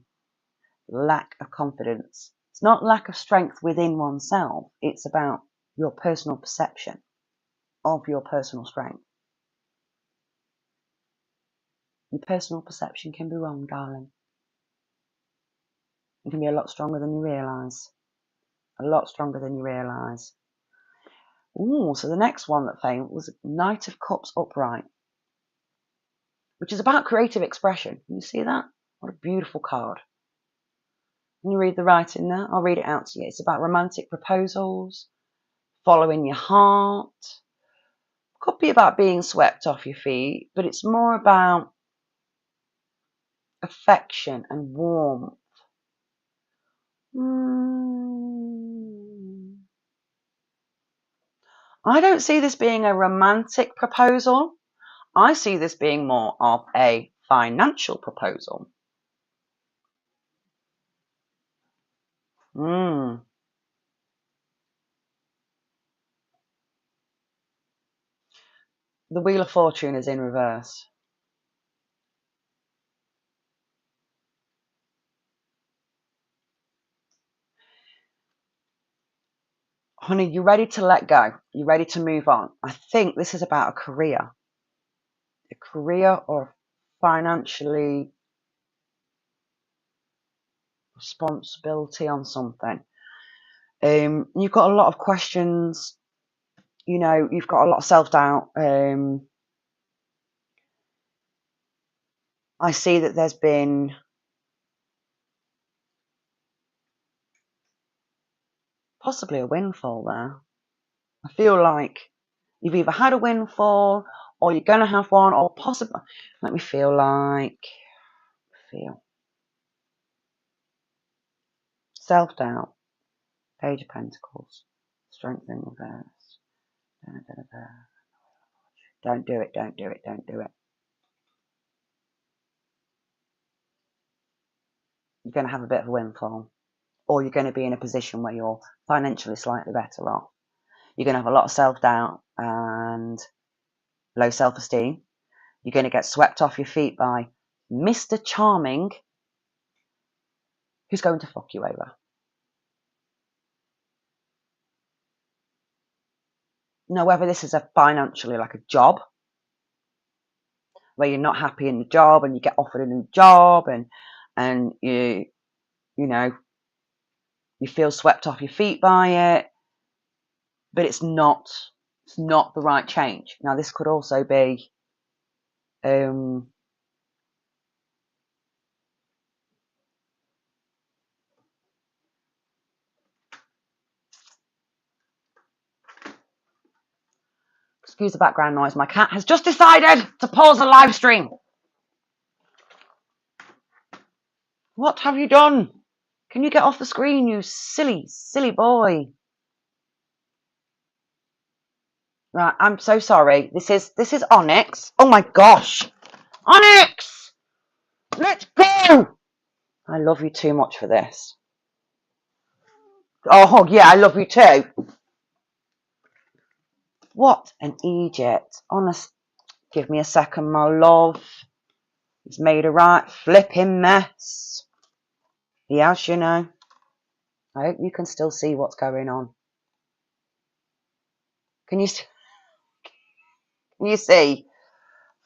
Speaker 1: lack of confidence. It's not lack of strength within oneself. It's about your personal perception of your personal strength. Your personal perception can be wrong, darling. It can be a lot stronger than you realise. A lot stronger than you realise. Ooh, so the next one that came was Knight of Cups upright, which is about creative expression. Can you see that? What a beautiful card. Can you read the writing there? I'll read it out to you. It's about romantic proposals, following your heart. Could be about being swept off your feet, but it's more about affection and warmth. I don't see this being a romantic proposal. I see this being more of a financial proposal. The Wheel of Fortune is in reverse. Honey, you're ready to let go. You're ready to move on. I think this is about a career or financially responsibility on something. You've got a lot of questions. You know, you've got a lot of self-doubt. I see that there's been possibly a windfall there. I feel like you've either had a windfall or you're going to have one, or possibly, let me feel. Self-doubt, Page of Pentacles, Strength in reverse. Don't do it, don't do it, don't do it. You're going to have a bit of a windfall, or you're going to be in a position where you're financially slightly better off. You're going to have a lot of self-doubt and low self-esteem. You're going to get swept off your feet by Mr. Charming, who's going to fuck you over. Now, whether this is a financially like a job, where you're not happy in the job and you get offered a new job and you know, you feel swept off your feet by it, but it's not the right change. Now, this could also be excuse the background noise. My cat has just decided to pause the live stream. What have you done? Can you get off the screen, you silly, silly boy? Right, I'm so sorry. This is Onyx. Oh my gosh. Onyx! Let's go! I love you too much for this. Oh, yeah, I love you too. What an Egypt. Honest. Give me a second, my love. He's made a right flipping mess. He has, you know. I hope you can still see what's going on. Can you see?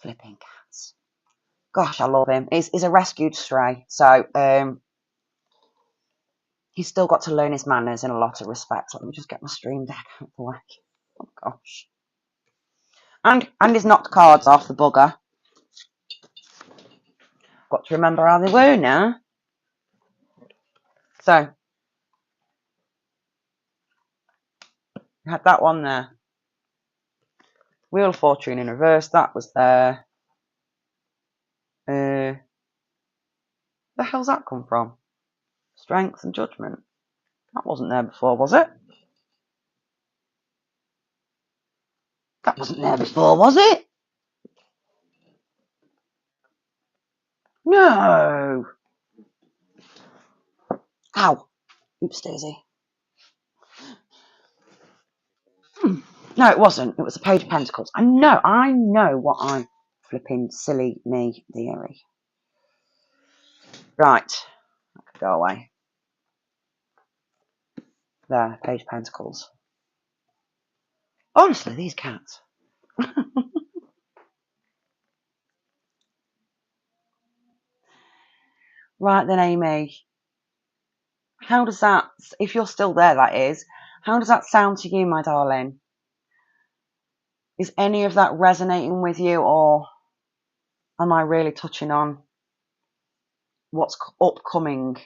Speaker 1: Flipping cats. Gosh, I love him. He's a rescued stray. So, he's still got to learn his manners in a lot of respects. Let me just get my stream deck out of the way. Oh, gosh. And he's knocked cards off, the bugger. Got to remember how they were now. So, we had that one there. Wheel of Fortune in reverse, that was there. Where the hell's that come from? Strength and Judgment. That wasn't there before, was it? That wasn't there before, was it? No. Ow. Oops, Daisy. No, it wasn't. It was a Page of Pentacles. I know what I'm flipping silly me, dearie. Right. That could go away. There, Page of Pentacles. Honestly, these cats. Right then, Amy. How does that, if you're still there, that is, how does that sound to you, my darling? Is any of that resonating with you, or am I really touching on what's upcoming?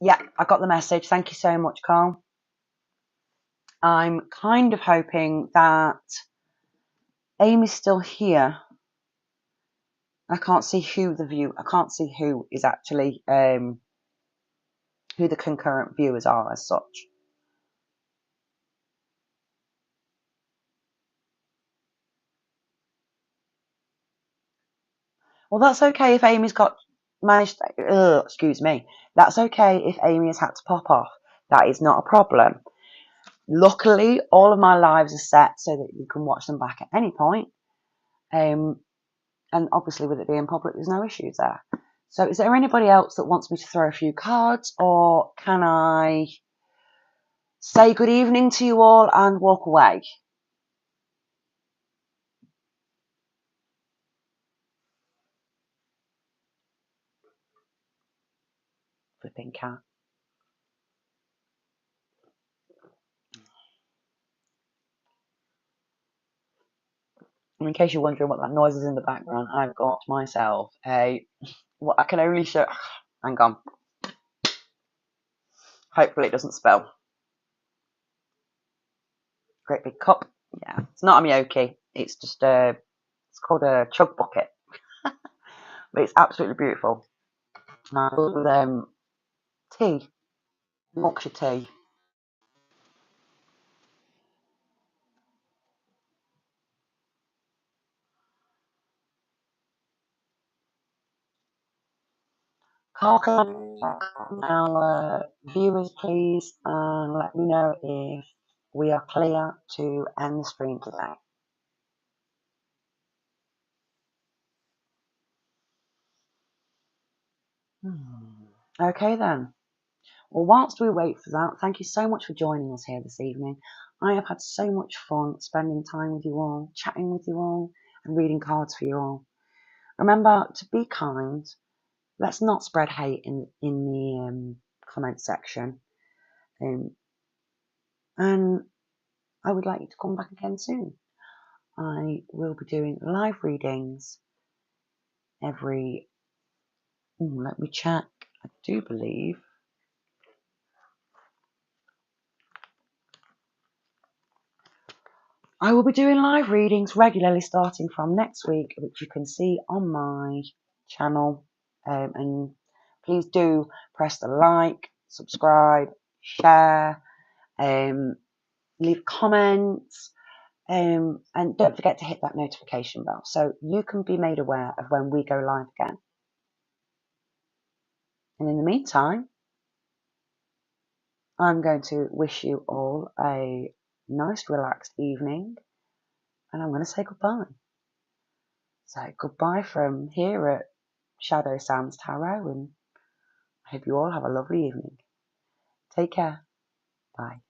Speaker 1: Yeah, I got the message. Thank you so much, Carl. I'm kind of hoping that Amy's still here. I can't see I can't see who is actually, who the concurrent viewers are as such. Well, that's okay if Amy's excuse me. That's okay if Amy has had to pop off. That is not a problem. Luckily, all of my lives are set so that you can watch them back at any point. And obviously with it being public, there's no issues there. So is there anybody else that wants me to throw a few cards, or can I say good evening to you all and walk away? Flipping cat. And in case you're wondering what that noise is in the background, I've got myself what I can only show. Hang on. Hopefully it doesn't spill. Great big cup. Yeah, it's not a Miyoki. It's just it's called a chug bucket. But it's absolutely beautiful. With tea, moksha tea. Carl, can our viewers please and let me know if we are clear to end the stream today. Okay then. Well, whilst we wait for that, thank you so much for joining us here this evening. I have had so much fun spending time with you all, chatting with you all, and reading cards for you all. Remember to be kind. Let's not spread hate in the comment section. And I would like you to come back again soon. I will be doing live readings every. Let me check. I do believe. I will be doing live readings regularly starting from next week, which you can see on my channel. And please do press the like, subscribe, share, leave comments, and don't forget to hit that notification bell so you can be made aware of when we go live again. And in the meantime, I'm going to wish you all a nice, relaxed evening, and I'm going to say goodbye. So goodbye from here at Shadow Sam's Tarot, and I hope you all have a lovely evening. Take care. Bye.